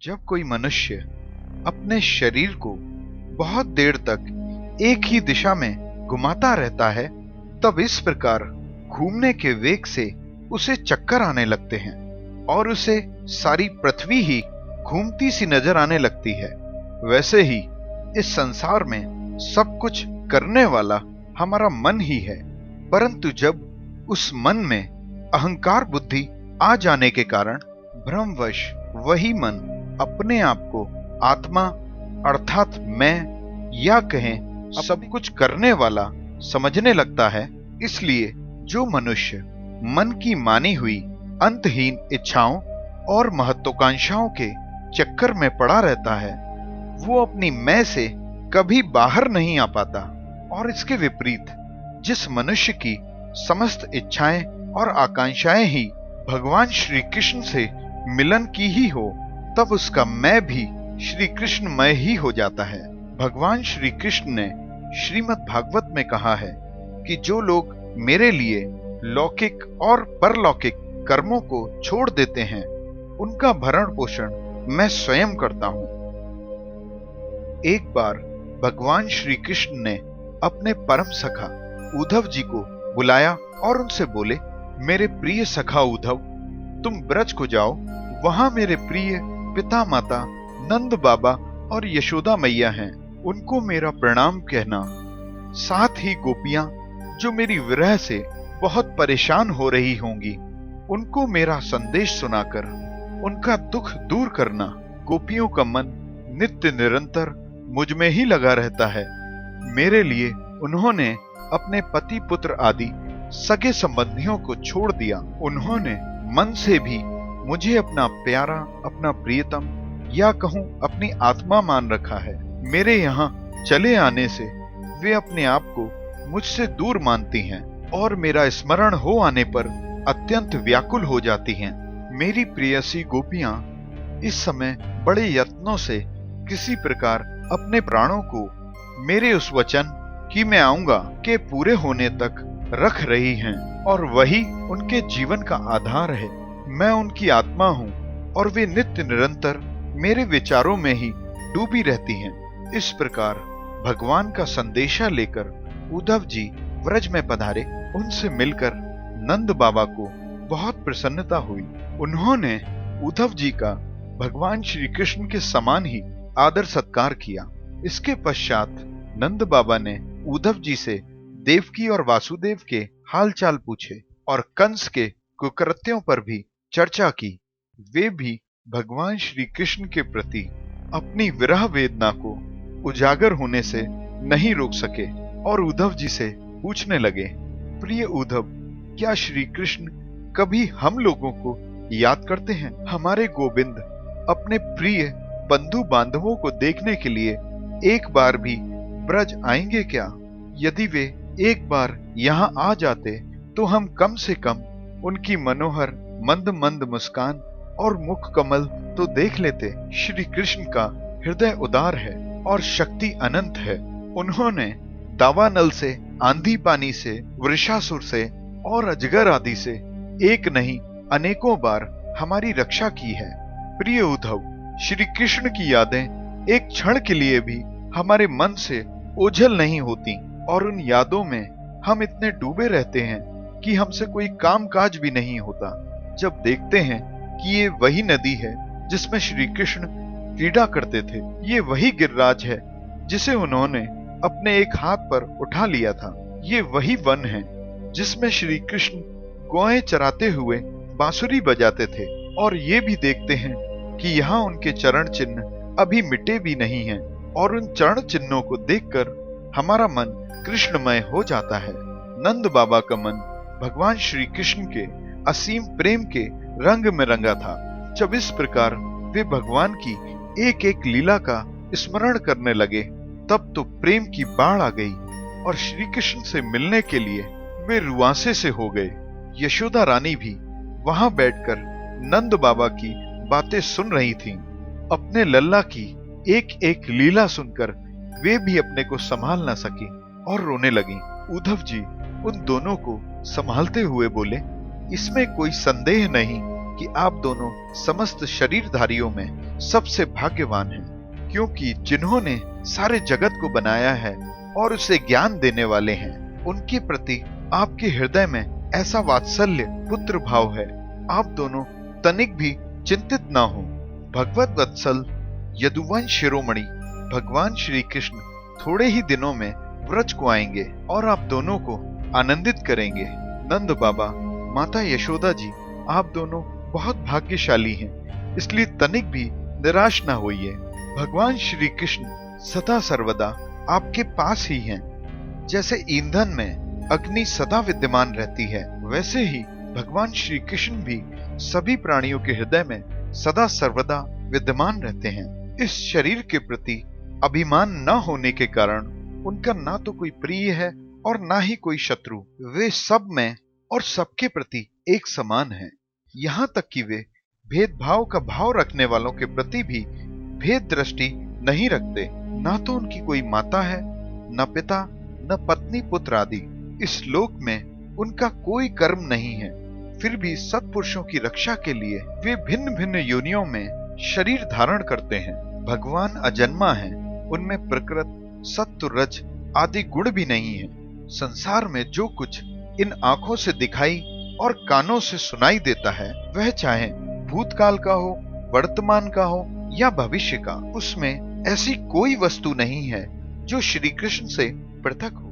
जब कोई मनुष्य अपने शरीर को बहुत देर तक एक ही दिशा में घुमाता रहता है, तब इस प्रकार घूमने के वेग से उसे चक्कर आने लगते हैं और उसे सारी पृथ्वी ही घूमती सी नजर आने लगती है। वैसे ही इस संसार में सब कुछ करने वाला हमारा मन ही है, परंतु जब उस मन में अहंकार बुद्धि आ जाने के कारण भ्रमवश वही मन अपने आप को आत्मा अर्थात मैं या कहें सब कुछ करने वाला समझने लगता है। इसलिए जो मनुष्य मन की मानी हुई अंतहीन इच्छाओं और महत्वाकांक्षाओं के चक्कर में पड़ा रहता है, वो अपनी मैं से कभी बाहर नहीं आ पाता। और इसके विपरीत जिस मनुष्य की समस्त इच्छाएं और आकांक्षाएं ही भगवान श्री कृष्ण से मिलन की ही हो, तब उसका मैं भी श्री कृष्णमय ही हो जाता है। भगवान श्री कृष्ण ने श्रीमद् भागवत में कहा है कि जो लोग मेरे लिए लौकिक और परलौकिक कर्मों को छोड़ देते हैं, उनका भरण पोषण मैं स्वयं करता हूं। एक बार भगवान श्री कृष्ण ने अपने परम सखा उद्धव जी को बुलाया और उनसे बोले, मेरे प्रिय सखा उद्धव, तुम ब्रज को जाओ, वहां मेरे प्रिय पिता माता नंद बाबा और यशोदा मैया हैं, उनको मेरा प्रणाम कहना। साथ ही गोपियां जो मेरी विरह से बहुत परेशान हो रही होंगी, उनको मेरा संदेश सुनाकर उनका दुख दूर करना। गोपियों का मन नित्य निरंतर मुझ में ही लगा रहता है। मेरे लिए उन्होंने अपने पति पुत्र आदि सगे संबंधियों को छोड़ दिया। उन्होंने मन से भी मुझे अपना प्यारा, अपना प्रियतम या कहूं अपनी आत्मा मान रखा है। मेरे यहाँ चले आने से वे अपने आप को मुझसे दूर मानती हैं और मेरा स्मरण हो आने पर अत्यंत व्याकुल हो जाती हैं। मेरी प्रेयसी गोपियां इस समय बड़े यत्नों से किसी प्रकार अपने प्राणों को मेरे उस वचन कि मैं आऊंगा के पूरे होने तक रख रही हैं और वही उनके जीवन का आधार है। मैं उनकी आत्मा हूं और वे नित्य निरंतर मेरे विचारों में ही डूबी रहती हैं। इस प्रकार भगवान का संदेशा लेकर उद्धव जी व्रज में पधारे। उनसे मिलकर नंद बाबा को बहुत प्रसन्नता हुई। उन्होंने उद्धव जी का भगवान श्री कृष्ण के समान ही आदर सत्कार किया। इसके पश्चात नंद बाबा ने उद्धव जी से देवकी और वासुदेव के हालचाल पूछे और कंस के कुकृत्यों पर भी चर्चा की। वे भी भगवान श्री कृष्ण के प्रति अपनी विरह वेदना को उजागर होने से नहीं रोक सके और उद्धव जी से पूछने लगे, प्रिय उद्धव, क्या श्री कृष्ण कभी हम लोगों को याद करते हैं? हमारे गोविंद अपने प्रिय बंधु बांधवों को देखने के लिए एक बार भी ब्रज आएंगे क्या? यदि वे एक बार यहाँ आ जाते तो हम कम से कम उनकी मनोहर मंद मंद मुस्कान और मुख कमल तो देख लेते। श्री कृष्ण का हृदय उदार है और शक्ति अनंत है। उन्होंने दावानल से, आंधी पानी से, वृषासुर से और अजगर आदि से एक नहीं अनेकों बार हमारी रक्षा की है। प्रिय उद्धव, श्री कृष्ण की यादें एक क्षण के लिए भी हमारे मन से ओझल नहीं होती और उन यादों में हम इतने डूबे रहते हैं कि हमसे कोई काम काज भी नहीं होता। जब देखते हैं कि ये वही नदी है जिसमें श्री कृष्ण क्रीड़ा करते थे, ये वही गिरिराज है जिसे उन्होंने अपने एक हाथ पर उठा लिया था, ये वही वन है जिसमें श्री कृष्ण गौएं चराते हुए बांसुरी बजाते थे, और ये भी देखते हैं कि यहाँ उनके चरण चिन्ह अभी मिटे भी नहीं हैं और उन चरण चिन्हों को देखकर हमारा मन कृष्णमय हो जाता है। नंद बाबा का मन भगवान श्री कृष्ण के असीम प्रेम के रंग में रंगा था। जब इस प्रकार वे भगवान की एक एक लीला का स्मरण करने लगे, तब तो प्रेम की बाढ़ आ गई और श्री कृष्ण से मिलने के लिए वे रुआंसे से हो गए। यशोदा रानी भी वहां बैठकर नंद बाबा की बातें सुन रही थीं। अपने लल्ला की एक एक लीला सुनकर वे भी अपने को संभाल न सकी और रोने लगी। उद्धव जी उन दोनों को संभालते हुए बोले, इसमें कोई संदेह नहीं कि आप दोनों समस्त शरीरधारियों में सबसे भाग्यवान हैं, क्योंकि जिन्होंने सारे जगत को बनाया है और उसे ज्ञान देने वाले हैं, उनके प्रति आपके हृदय में ऐसा वात्सल्य पुत्र भाव है। आप दोनों तनिक भी चिंतित ना हो। भगवत वत्सल यदुवंश शिरोमणि भगवान श्री कृष्ण थोड़े ही दिनों में व्रज को आएंगे और आप दोनों को आनंदित करेंगे। नंद बाबा, माता यशोदा जी, आप दोनों बहुत भाग्यशाली हैं, इसलिए तनिक भी निराश ना होइए। भगवान श्री कृष्ण सदा सर्वदा आपके पास ही हैं। जैसे ईंधन में अग्नि सदा विद्यमान रहती है, वैसे ही भगवान श्री कृष्ण भी सभी प्राणियों के हृदय में सदा सर्वदा विद्यमान रहते हैं। इस शरीर के प्रति अभिमान न होने के कारण उनका ना तो कोई प्रिय है और ना ही कोई शत्रु। वे सब में और सबके प्रति एक समान हैं। यहाँ तक कि वे भेदभाव का भाव रखने वालों के प्रति भी भेद दृष्टि नहीं रखते। ना तो उनकी कोई माता है, न पिता, न पत्नी पुत्र आदि। इस लोक में उनका कोई कर्म नहीं है, फिर भी सत्पुरुषों की रक्षा के लिए वे भिन्न भिन्न योनियों में शरीर धारण करते हैं। भगवान अजन्मा है, उनमें प्रकृत, सत्व, रज आदि गुण भी नहीं है। संसार में जो कुछ इन आंखों से दिखाई और कानों से सुनाई देता है, वह चाहे भूतकाल का हो, वर्तमान का हो या भविष्य का, उसमें ऐसी कोई वस्तु नहीं है जो श्री कृष्ण से पृथक हो।